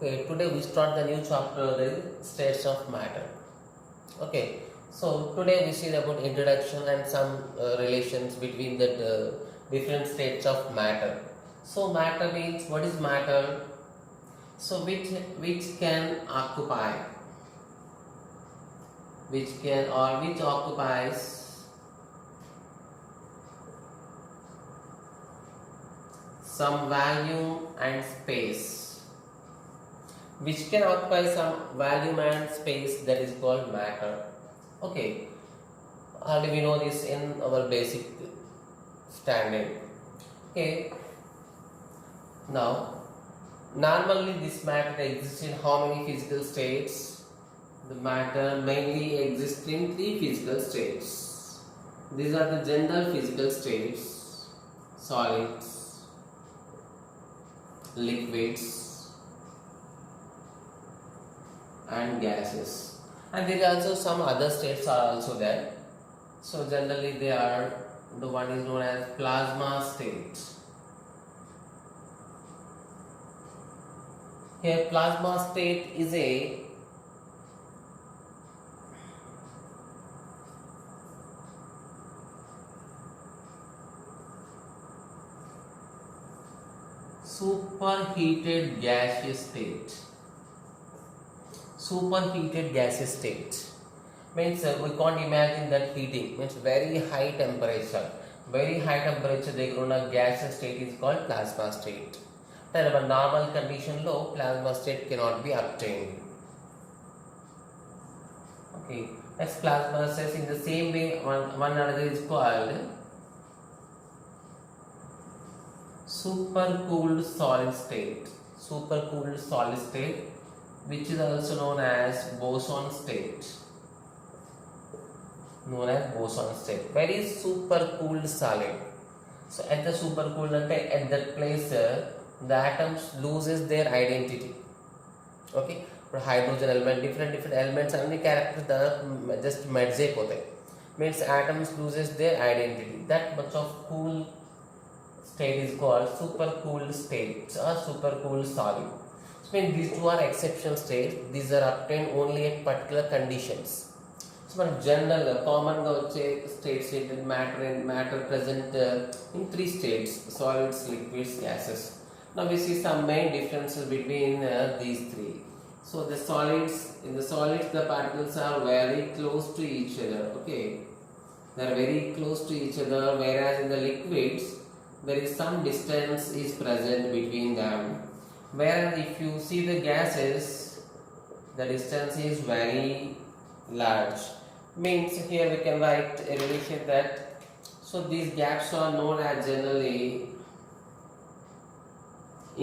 Okay, today we start the new chapter, that is states of matter. Okay, so today we see about introduction and some relations between the different states of matter. So matter means, what is matter? So which can occupy, which occupies some volume and space, which can occupy some volume and space, that is called matter. Okay, already we know this in our basic standing. Okay, now normally this matter exists in how many physical states? The matter mainly exists in 3 physical states. These are the general physical states: solids, liquids and gases, and there are also some other states are also there. So generally they are, the one is known as plasma state. Here plasma state is a superheated gaseous state. Superheated gaseous state means we can't imagine that heating, means very high temperature దగ్గర ఉన్న gaseous state is called plasma state. Then our normal condition low, plasma state cannot be obtained. Okay, next plasma says in the same way one another is called supercooled solid state. Supercooled solid state, which is also known as boson state. Known as boson state. Very supercooled solid. So at the supercooled, at that place the atoms loses their identity. Okay, but hydrogen element, different elements and the character just merge అయిపోతాయి. Means atoms loses their identity. That much of cool state is called supercooled state or supercooled solid. So when these two are exceptional states, these are obtained only at particular conditions. So మన general common గా వచ్చే states ఏంటంటే matter present in 3 states: solids, liquids, gases. Now we see some main differences between these 3. So in the solids the particles are very close to each other. Okay, they are very close to each other, whereas in the liquids there is some distance is present between them. Whereas if you see the gases, the distance is very large. Means here we can write a relation that, so these gaps are known as generally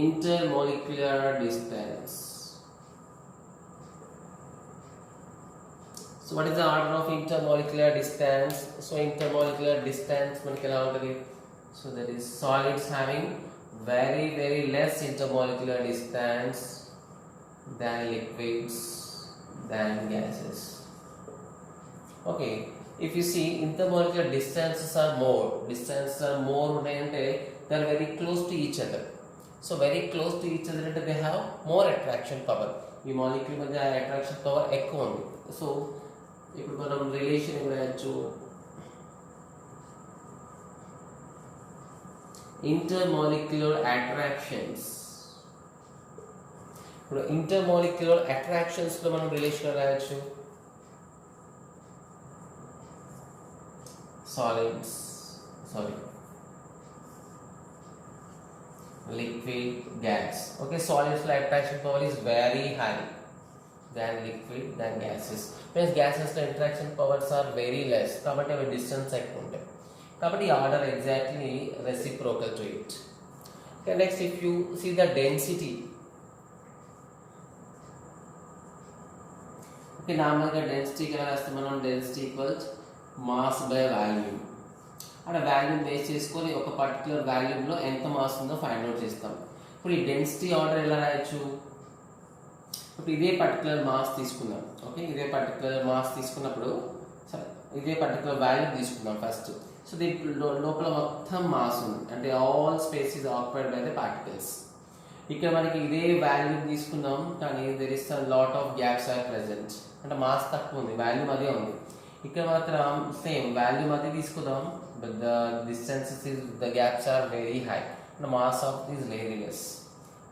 intermolecular distance. So what is the order of intermolecular distance? So intermolecular distance manaki ela untadi. So that is solids having very less intermolecular distance than liquids than gases. Okay, if you see intermolecular distances are more unayante, they are very close to each other. So very close to each other ante they have more attraction power. ఈ molecule మధ్య attraction power ఎక్కువ ఉంది. So ఇప్పుడు మనం relation ఇవ్వచ్చు intermolecular attractions. ఇప్పుడు intermolecular attractions లో మనం రిలేషన్ రాయొచ్చు liquid, gas. Okay, solids లో attraction power is very high than liquid than gases. Whereas gases లో attraction powers are very less, కాబట్టి అవి distance ఎక్కువ ఉంటాయి. కాబట్టి order exactly reciprocal to it. Okay, next if you see the density. Okay, నార్మల్గా డెన్సిటీకి ఎలా రాస్తే మనం density equals mass by volume. అక్కడ వాల్యూమ్ బేస్ చేసుకొని ఒక పర్టికులర్ వాల్యూమ్లో ఎంత మాస్ ఉందో ఫైండ్ అవుట్ చేస్తాం. ఇప్పుడు ఈ డెన్సిటీ ఆర్డర్ ఎలా రాయొచ్చు? ఇప్పుడు ఇదే పర్టికులర్ మాస్ తీసుకుందాం. ఓకే, ఇదే పర్టికులర్ మాస్ తీసుకున్నప్పుడు ఇదే పర్టికులర్ వాల్యూమ్ తీసుకుందాం ఫస్ట్. సో దీని లోపల మొత్తం మాస్ ఉంది, అంటే all space is occupied by the particles. ఇక్కడ మనకి ఇదే వాల్యూ తీసుకున్నాం కానీ there is a lot of gaps are present. అంటే మాస్ తక్కువ ఉంది, వాల్యూ అదే ఉంది. ఇక్కడ మాత్రం సేమ్ వాల్యూ అదే తీసుకుందాం, but the distances is the gaps are very high and mass of is very less.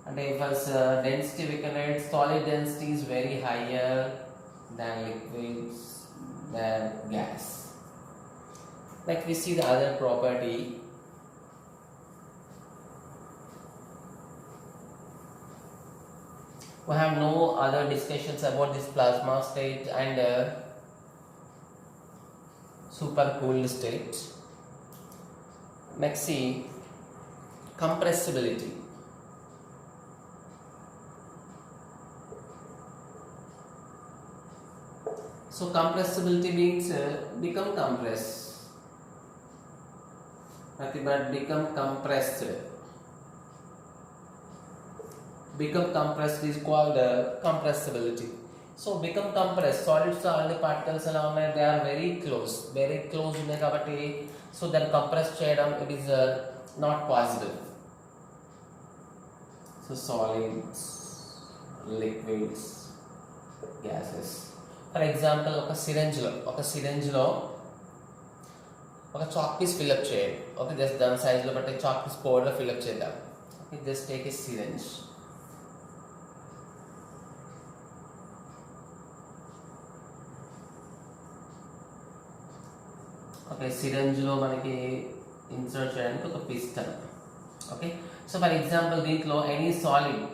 అంటే first density we can write solid density is very higher than liquids than gas. Like we see the other property. We have no other discussions about this plasma state and supercooled state. Next, see compressibility. So compressibility means become compressed, nothing but become compressed. Become compressed is called compressibility. So become compressed, solids are all the particles along there, they are very close ఉన్నాయి కాబట్టి so దాన్ని compress చేయడం it is not possible. So solids, liquids, gases. For example, ఒక సిరంజ్లో ఒక chalk piece fill up చేయండి. Okay, just దాని సైజ్లో బట్టి చాక్ పీస్ పౌడర్ ఫిల్అప్ చేద్దాం. Okay, just take a syringe. Okay, సిరంజ్లో మనకి ఇన్సర్ట్ చేయడానికి ఒక piston. Okay, so for example దీంట్లో ఎనీ సాలిడ్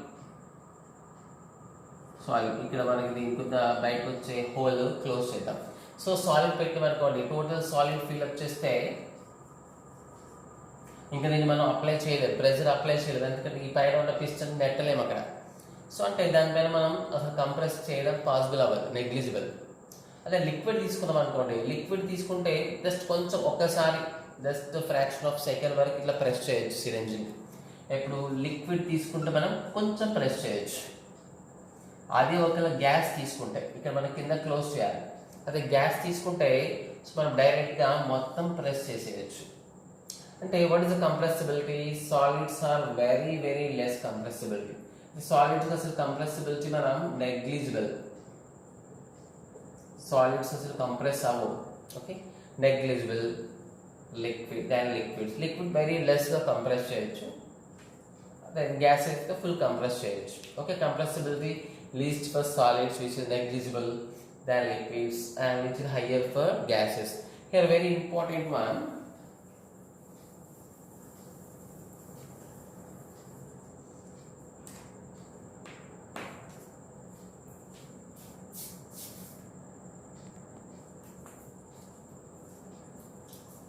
ఇక్కడ మనకి దీనికి బయటకు వచ్చే హోల్ క్లోజ్ చేద్దాం. సో సాలిడ్ పెట్టమనుకోండి, టోటల్ సాలిడ్ ఫిల్అప్ చేస్తే ఇంకా దీన్ని మనం అప్లై చేయలేదు, ప్రెషర్ అప్లై చేయలేదు, ఎందుకంటే ఈ పైన ఉన్న పిస్టన్ నెట్టలేము అక్కడ. సో అంటే దానిపైన మనం అసలు కంప్రెస్ చేయడం పాసిబుల్ అవ్వదు, నెగ్లిజిబుల్. అదే లిక్విడ్ తీసుకుందాం అనుకోండి, లిక్విడ్ తీసుకుంటే జస్ట్ కొంచెం ఒక్కసారి జస్ట్ ఫ్రాక్షన్ ఆఫ్ సెకండ్ వరకు ఇట్లా ప్రెస్ చేయొచ్చు సిరంజిని. ఇప్పుడు లిక్విడ్ తీసుకుంటే మనం కొంచెం ప్రెస్ చేయొచ్చు. అదే ఒకవేళ గ్యాస్ తీసుకుంటే ఇక్కడ మనం కింద క్లోజ్ చేయాలి. అదే గ్యాస్ తీసుకుంటే మనం డైరెక్ట్గా మొత్తం ప్రెస్ చేసేయచ్చు. అంటే what is the compressibility? Solids are very very less compressibility. Solids అసలు కంప్రెసిబిలిటీ మనం నెగ్లిజిబుల్. సాలిడ్స్ అసలు కంప్రెస్ అవ్వవు. Okay, negligible. లిక్విడ్ వెరీ లెస్గా కంప్రెస్ చేయొచ్చు. దెన్ గ్యాస్ అయితే ఫుల్ కంప్రెస్ చేయొచ్చు. Okay, compressibility least for solids, which is negligible, than liquids, and which is higher for gases. Here very important one,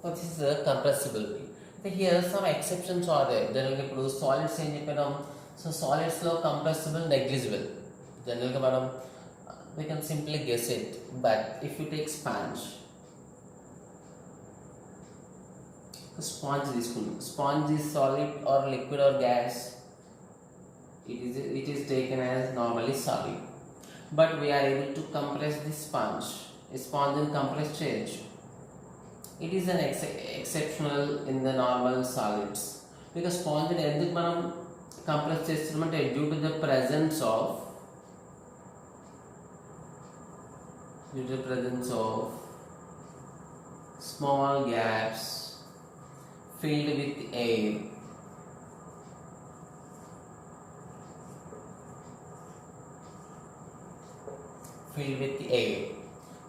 so this is a compressibility. So here some exceptions are there. Generally ఇప్పుడు solids ఏం చెప్పినాం, so solids లో compressible, negligible. Generally మనం we can simply guess it, but if you take sponge తీసుకుందాం, sponge is solid or liquid or gas, it is taken as normally solid, but we are able to compress this sponge. Sponge ని compress చేయొచ్చు. It is an exceptional in the normal solids, because sponge ని ఎందుకు మనం compress చేస్తున్నామంటే due to the presence of small gaps filled with air.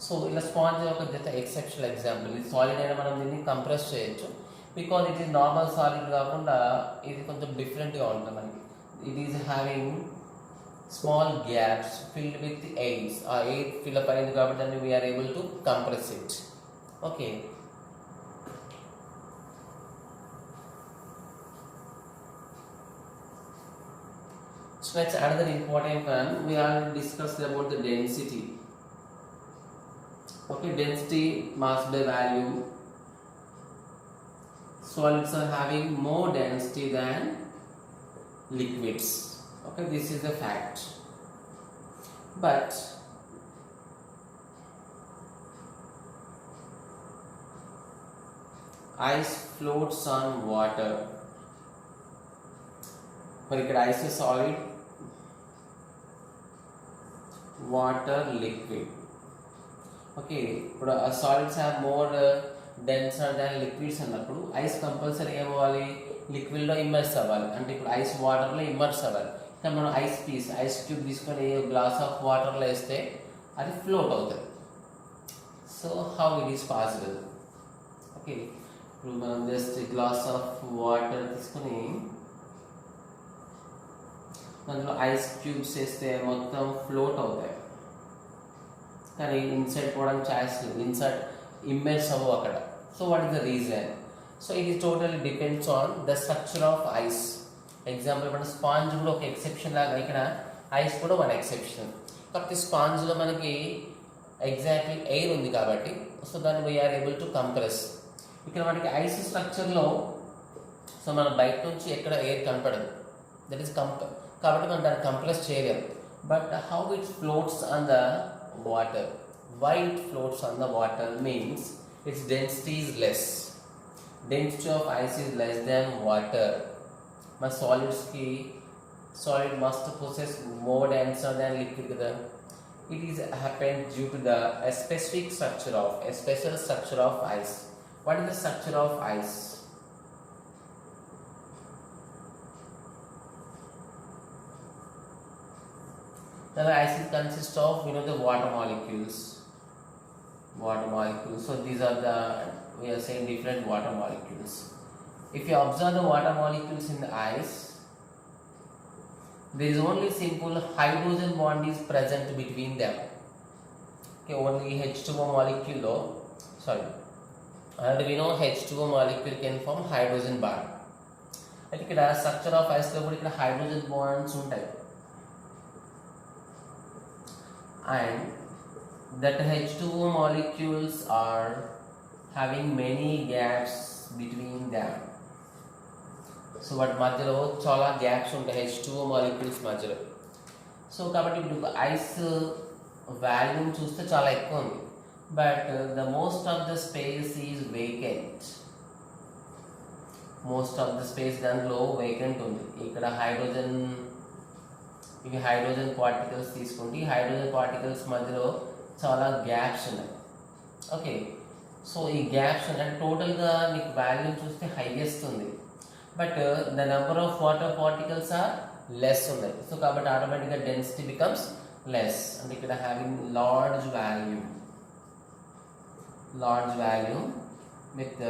So ఇలా sponge ఒక just exceptional example. ఇది solid అయినా మనం దీన్ని కంప్రెస్ చేయొచ్చు, because it is normal solid కాకుండా ఇది కొంచెం డిఫరెంట్గా ఉంటుంది మనకి. It is having small gaps filled with air. Air fill up అయింది కాబట్టి then we are able to compress it. Okay, so next another important one, we already discussed about the density. Okay, density, mass by volume. Solids are having more density than liquids. Okay, this is a fact, but ice floats on water మరి ఇక్కడ ice solid, water liquid. Okay, ఇప్పుడు solids have more denser than liquids అన్నప్పుడు ice compulsory ఏమవ్వాలి, లిక్విడ్లో immerse అవ్వాలి. అంటే ఇప్పుడు ice వాటర్లో ఇమ్మర్స్ అవ్వాలి. కానీ మనం ఐస్ క్యూబ్ తీసుకొని గ్లాస్ ఆఫ్ వాటర్లో వేస్తే అది ఫ్లోట్ అవుతుంది. So how it is possible? Okay, ఇప్పుడు మనం జస్ట్ గ్లాస్ ఆఫ్ వాటర్ తీసుకొని అందులో ఐస్ క్యూబ్స్ వేస్తే మొత్తం ఫ్లోట్ అవుతాయి. కానీ ఇన్సర్ట్ పోవడానికి ఛాయిస్ లేదు, ఇన్సర్ట్ ఇమ్మర్స్ అవ్వవు అక్కడ. So what is the reason? So ఇది totally depends on the structure of ice. Example మన స్పాంజ్ కూడా ఒక ఎక్సెప్షన్ లాగా, ఇక్కడ ఐస్ కూడా వన్ ఎక్సెప్షన్. కాబట్టి స్పాంజ్లో మనకి ఎగ్జాక్ట్లీ ఎయిర్ ఉంది కాబట్టి సో దాన్ని వీఆర్ ఏబుల్ టు కంప్రెస్. ఇక్కడ మనకి ఐస్ స్ట్రక్చర్లో సో మనం బయట నుంచి ఎక్కడ ఎయిర్ కనపడదు, దట్ ఈస్ కాబట్టి మనం దాన్ని కంప్రెస్ చేయలేము. But how it floats on the water? Why it floats on the water means its density is less. Density of ice is less than water. My solid must possess more denser than liquid. It is happened due to the special structure of ice. What is the structure of ice? The ice consists of the water molecules. So these are we are saying different water molecules. If you observe the water molecules in the ice, there is only simple hydrogen bond is present between them. Okay, only H2O molecule. And we know H2O molecule can form hydrogen bond. I think the structure of ice lo kuda hydrogen bonds untayi. And that H2O molecules are having many gaps between them. So what మధ్యలో చాలా gaps ఉంటాయి H2O molecules మధ్యలో. So కాబట్టి ఇప్పుడు ice volume చూస్తే చాలా ఎక్కువ ఉంది, but the most of the space is vacant. Most of the space దాంట్లో వేకెంట్ ఉంది. ఇక్కడ ఇవి హైడ్రోజన్ పార్టికల్స్ తీసుకుంటే ఈ హైడ్రోజన్ పార్టికల్స్ మధ్యలో చాలా గ్యాప్స్ ఉన్నాయి. ఓకే, సో ఈ గ్యాప్స్ అంటే టోటల్గా నీకు వాల్యూమ్ చూస్తే హైయెస్ట్ ఉంది, but the number of water particles are less ఉన్నాయి. సో కాబట్టి ఆటోమేటిక్గా డెన్సిటీ బికమ్స్ లెస్. అంటే ఇక్కడ having large volume with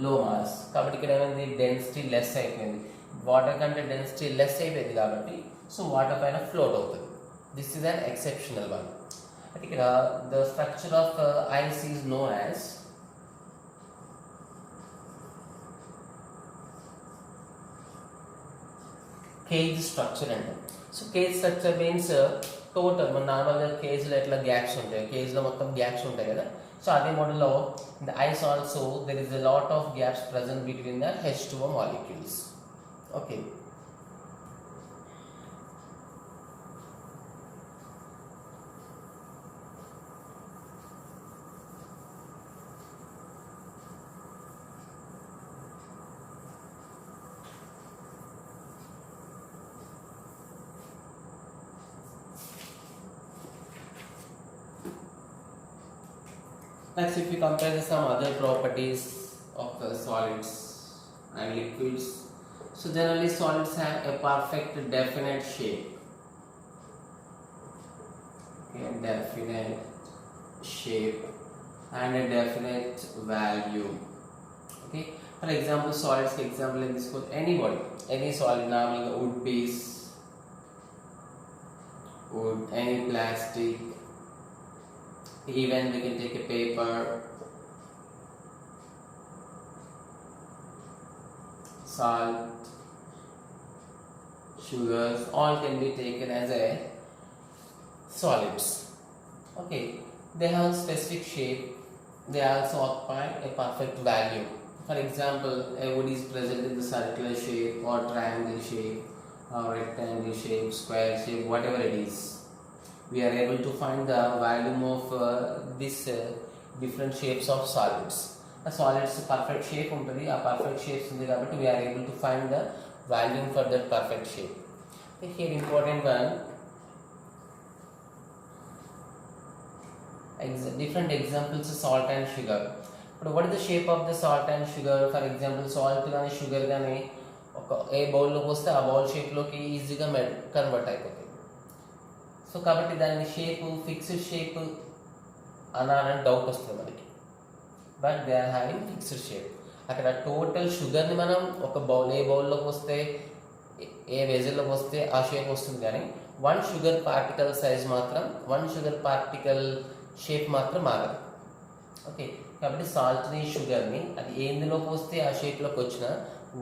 low mass. కాబట్టి ఇక్కడ ఏమైంది, డెన్సిటీ లెస్ అయిపోయింది. వాటర్ కంటే డెన్సిటీ లెస్ అయిపోయింది కాబట్టి సో వాటర్ పైన ఫ్లోట్ అవుతుంది. This is an exceptional one. అయితే ఇక్కడ the structure of ice is known as cage structure అంటే. So cage structure means total మన నార్మల్గా కేజ్లో ఎట్లా గ్యాప్స్ ఉంటాయి, కేజ్లో మొత్తం గ్యాప్స్ ఉంటాయి కదా. సో అదే మోడల్లో the eyes also there is a lot of gaps present between the H2O molecules. Okay. Next, if we compare some other properties of the solids and liquids, so generally solids have a perfect definite shape. Okay, definite shape and a definite value. Okay, for example, solids example in this code, any solid, normally wood piece, wood, any plastic, even we can take a paper, salt, sugars, all can be taken as a solids. Okay, they have specific shape, they also occupy a perfect value. For example, a wood is present in the circular shape or triangle shape or rectangle shape, square shape, whatever it is. We are able to find the volume of these different shapes of solids. A solid's perfect shape ఉంటుంది. ఆ perfect shapes ఉంది కాబట్టి we are able to find the value for that perfect shape. Okay, here important one, different examples of salt and sugar. ఇప్పుడు what is the shape of the salt and sugar? For example, salt కానీ sugar కానీ ఒక ఏ బౌల్లోకి వస్తే ఆ bowl షేప్లోకి ఈజీగా convert అయిపోతుంది. So కాబట్టి దాని షేప్ ఫిక్స్డ్ షేప్ అనాలని డౌట్ వస్తుంది మనకి. But they are having fixed shape. అక్కడ టోటల్ షుగర్ని మనం ఒక బౌల్ ఏ బౌల్లోకి వస్తే ఏ వెజల్లోకి వస్తే ఆ షేప్ వస్తుంది, కానీ వన్ షుగర్ పార్టికల్ సైజ్ మాత్రం వన్ షుగర్ పార్టికల్ షేప్ మాత్రం మారదు. ఓకే, కాబట్టి సాల్ట్ని షుగర్ని అది ఎందులోకి వస్తే ఆ షేప్లోకి వచ్చిన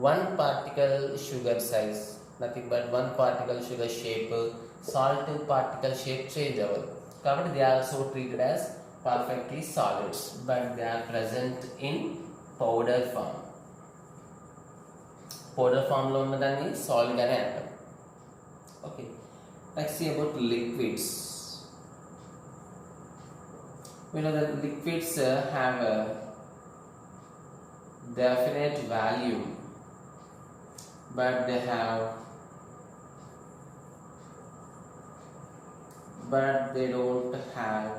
one particle sugar size, nothing but one particle sugar shape, salt particle shape change అవ్వదు. కాబట్టి they are so treated as perfectly solids, but they are present in powder form. Powder form లో ఉన్నదాన్ని solid అని అంటాం. Okay, let's see about liquids. We know that liquids have a definite value, but they don't have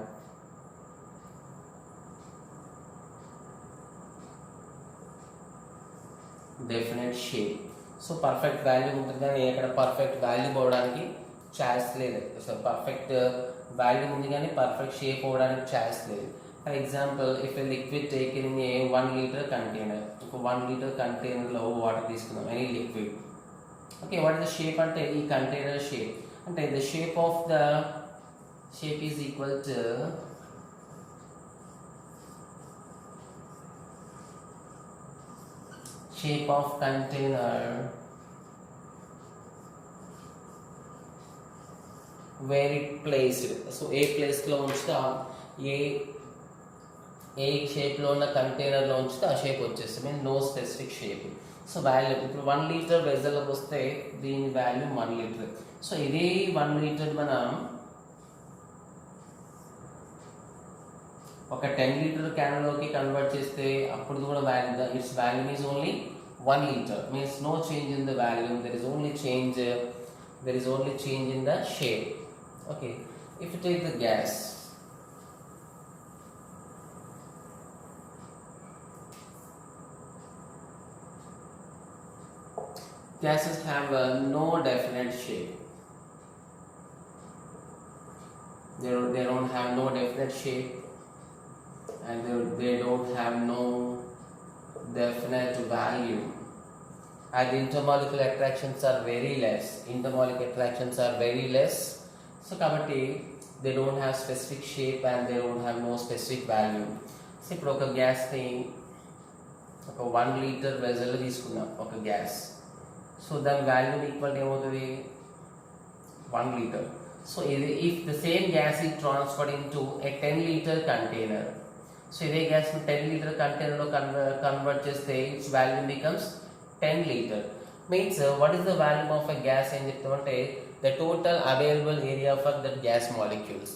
definite shape. So perfect value ఉంటుంది కానీ ఇక్కడ perfect value పోవడానికి chance లేదు. So perfect value ఉంది కానీ పర్ఫెక్ట్ షేప్ పోవడానికి ఛాన్స్ లేదు. For example, if A liquid taken in a 1 litre container, ఒక 1 లీటర్ కంటైనర్లో వాటర్ తీసుకుందాం, any liquid. Okay, what is the shape అంటే ఈ కంటైనర్ షేప్ అంటే the shape is equal to shape of container where it placed. So ఏ ప్లేస్లో ఉంచితే ఏ షేప్లో ఉన్న కంటైనర్లో ఉంచితే ఆ షేప్ వచ్చేస్తుంది, mean no specific shape. So value ఇప్పుడు 1 లీటర్ వెజల్లోకి వస్తే దీని వాల్యూ 1 లీటర్. సో ఇదే 1 లీటర్ మనం ఒక 10 లీటర్ క్యాన్లోకి కన్వర్ట్ చేస్తే అప్పుడు కూడా value it's value is only 1 litre, means no change in the value, there is only change in the shape. Okay, if you take the gas, gases have no definite shape. They don't have no definite shape, and they don't have no definite value, and intermolecular attractions are very less. So kabatti they don't have specific shape and they don't have no specific value. So ఇప్పుడు ఒక gas ని ఒక 1 litre vessel తీసుకున్నాం ఒక gas. So దాని value equal ఏమవుతుంది 1 litre. So ఇది if the same gas is transferred into a 10 litre container, so ఇదే గ్యాస్ని 10 లీటర్ కంటైనర్లో కన్వర్ట్ చేస్తే its value becomes 10 litre. Means what is the value of a gas ఏం చెప్తామంటే the total available area for that gas molecules.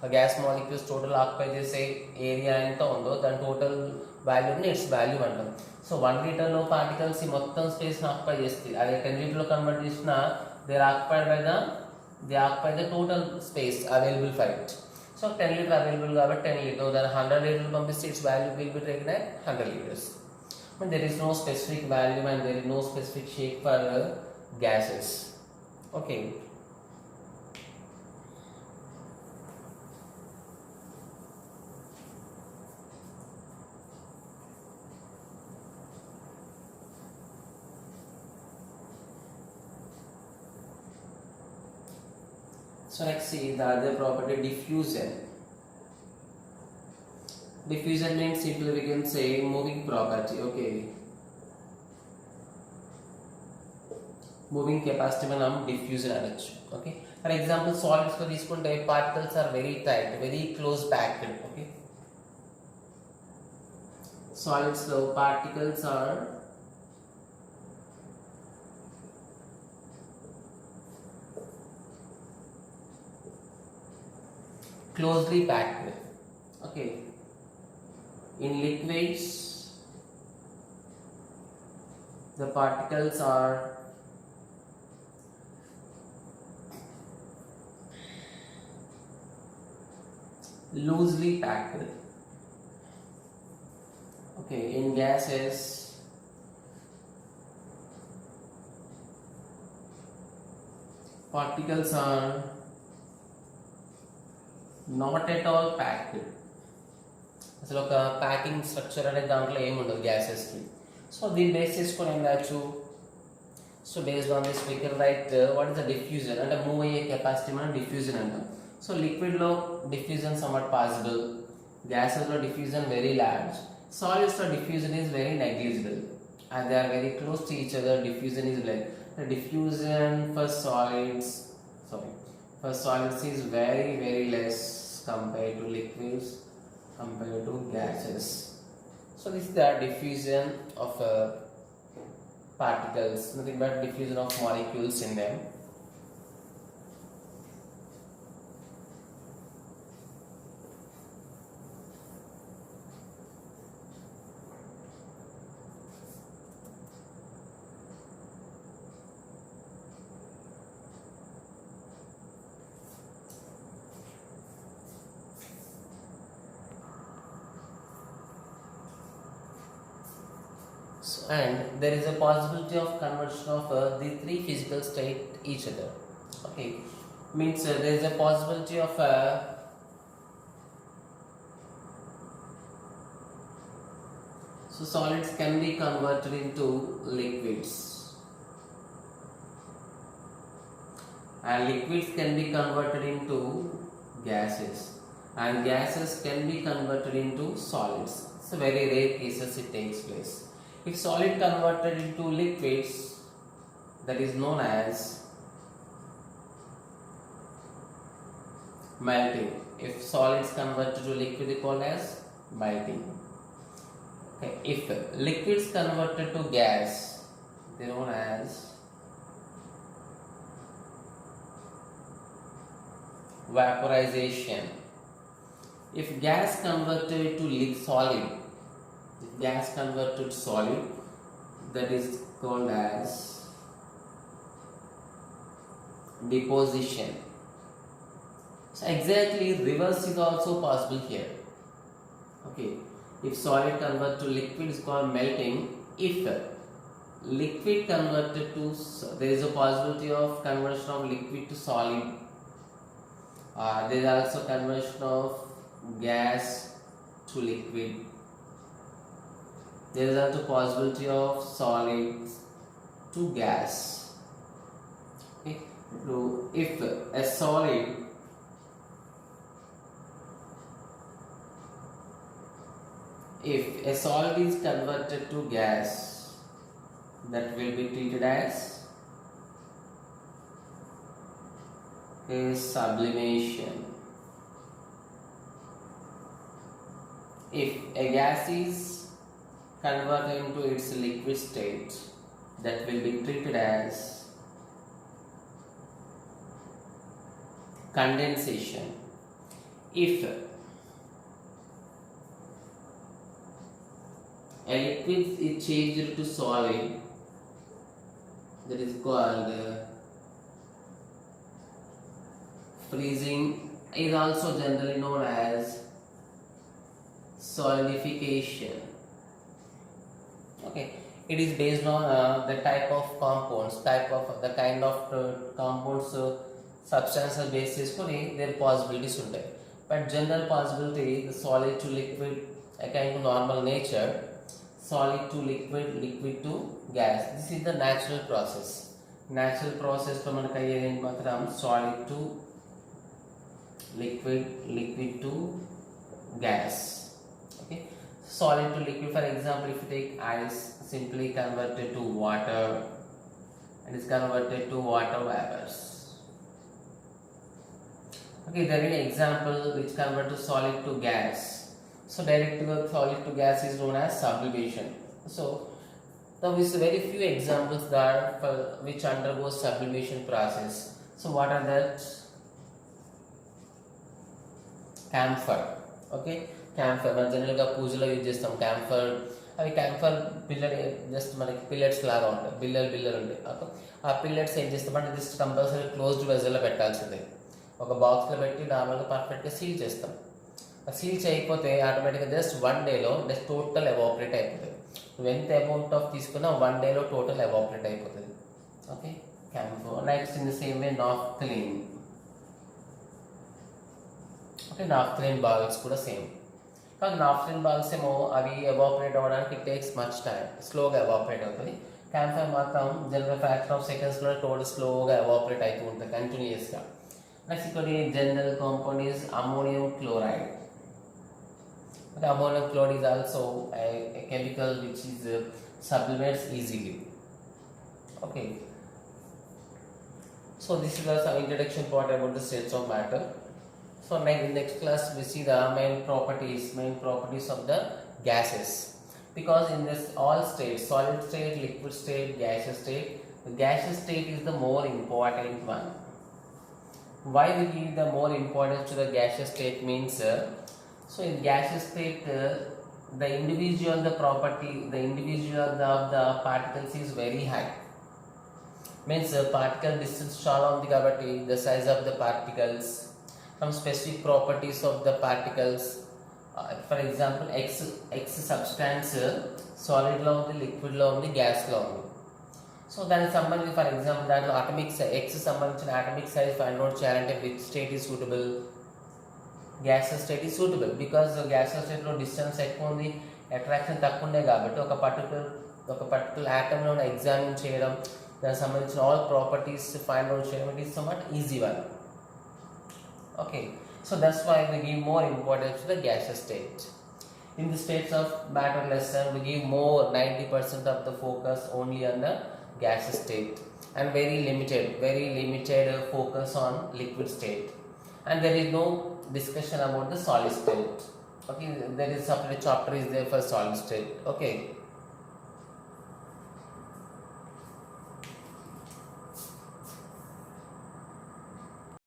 ఆ gas molecules total occupy చేసే area ఎంత ఉందో దాని టోటల్ వాల్యూని ఇట్స్ వాల్యూ అంటాం. సో 1 లీటర్లో పార్టికల్స్ మొత్తం స్పేస్ని ఆక్యుపై చేస్తుంది. అదే 10 లీటర్లో కన్వర్ట్ చేసిన they occupy the total space available for it. So 10 litre available కాబట్టి 10 లీటర్, దాని 100 లీటర్లు పంపిస్తే it's value will be taken at 100 liters. But there is no specific value and there is no specific shape for gases. Okay. So let's see the other property, diffusion. Diffusion means simply we can say moving property. Okay, moving capacity మనం diffusion అనొచ్చు. Okay, for example solids లో తీసుకుంటే particles are very tight, very close packed. Okay, solids లో particles are closely packed. Okay, in liquids the particles are loosely packed. Okay, in gases particles are not at all packed. అసలు ఒక packing structure అనేది దాంట్లో ఏముండదు గ్యాసెస్కి. So దీన్ని base చేసుకొని ఏం రాయొచ్చు. So based on this we can write what is the diffusion, అంటే మూవ్ అయ్యే కెపాసిటీ మనం డిఫ్యూజన్ అంటాం. సో లిక్విడ్లో డిఫ్యూజన్ సమ్వాట్ పాసిబుల్, గ్యాసెస్లో డిఫ్యూజన్ వెరీ లార్జ్, సాలిడ్స్లో diffusion is very negligible and they are very close to each other. Diffusion is like the diffusion for solids is very less compared to liquids, compared to gases. So this is the diffusion of particles, nothing but diffusion of molecules in them. And there is a possibility of conversion of the three physical state each other. Okay, means there is a possibility of so solids can be converted into liquids and liquids can be converted into gases and gases can be converted into solids. It's a very rare cases it takes place. If solid converted into liquids, that is known as melting. If solids converted to liquid, is called as melting. Okay. If liquids converted to gas, they are known as vaporization. If gas converted to solid, gas converted solid, that is called as deposition. So exactly reverse is also possible here. Okay, if solid converted to liquid is called melting. If liquid converted to, there is a possibility of conversion of liquid to solid. There is also conversion of gas to liquid. There is also possibility of solids to gas. Okay. So if a solid is converted to gas, that will be treated as a sublimation. If a gas is converted into its liquid state, that will be treated as condensation. If a liquid is changed to solid, that is called freezing, is also generally known as solidification. Okay, it is based on the type of compounds, the kind of compounds, substances basis koni their possibilities untai. But general possibility, the solid to liquid according to normal nature, solid to liquid, liquid to gas. This is the natural process. Natural process lo manaku ayyedi matram solid to liquid, liquid to gas. Okay, solid to liquid, for example, if you take ice, simply converted to water and is converted to water vapors. Okay, there is an example which convert to solid to gas. So direct to solid to gas is known as sublimation. So now we see very few examples there for which undergoes sublimation process. So what are that? Camphor. Okay, camphor మనం జనరల్గా పూజలో use చేస్తాం. Camphor అవి camphor pillar just మనకి pellets లాగా ఉంటాయి, బిల్లలు ఉంటాయి. ఆ పిల్లెట్స్ ఏం చేస్తామంటే జస్ట్ కంపల్సరీ క్లోజ్డ్ వెజల్లో పెట్టాల్సిందే. ఒక బాక్స్లో పెట్టి నార్మల్గా పర్ఫెక్ట్గా సీల్ చేస్తాం. సీల్ చేయకపోతే ఆటోమేటిక్గా జస్ట్ 1 డేలో జస్ట్ టోటల్ ఎవాపరేట్ అయిపోతుంది. నువ్వు ఎంత అమౌంట్ ఆఫ్ తీసుకున్నా 1 డేలో టోటల్ ఎవాపరేట్ అయిపోతుంది. Okay, camphor. Next in the same way naphthalene. Okay, naphthalene balls కూడా సేమ్. కానీ నాఫ్థలిన్ బాల్స్ ఏమో అవి ఎవాపరేట్ అవ్వడానికి ఇట్ టేక్స్ మచ్ టైం, స్లోగా ఎవాపరేట్ అవుతుంది. క్యాంఫర్ మాత్రం జనరల్ ఫ్రాక్షన్ ఆఫ్ సెకండ్స్లో టోటల్ స్లోగా ఎవాపరేట్ అవుతూ ఉంటుంది కంటిన్యూస్గా. నెక్స్ట్ ఇంకోటి general compound is ammonium chloride. Okay, ammonium chloride is also a chemical which is sublimates easily. Okay, so this is some introduction part about the states of matter. So next class we see the main properties of the gases, because in this all states, solid state, liquid state, gaseous state, the gaseous state is the more important one. Why we give the more importance to the gaseous state means so in gaseous state the individual of the particles is very high. Means particle distance చాలా ఉంది కాబట్టి the size of the particles, some specific properties of the particles, for example x substance solid లో ఉంది, liquid లో ఉంది, gas లో ఉంది. So దానికి సంబంధించి ఫర్ ఎగ్జాంపుల్ దాంట్లో x సంబంధించిన అటామిక్ సైజ్ ఫైండ్ అవుట్ చేయాలంటే which state is suitable? Gases state is suitable, because gases స్టేట్లో డిస్టెన్స్ ఎక్కువ ఉంది, అట్రాక్షన్ తక్కువ ఉండే కాబట్టి ఒక పర్టికులర్ ఆటంలో ఎగ్జామిన్ చేయడం, దానికి సంబంధించిన ఆల్ ప్రాపర్టీస్ ఫైండ్ అవుట్ చేయడం, it is somewhat easy one. Okay, so that's why we give more importance to the gaseous state. In the states of matter lesson we give more 90% of the focus only on the gaseous state and very limited focus on liquid state, and there is no discussion about the solid state. Okay, there is separate chapter is there for solid state. Okay.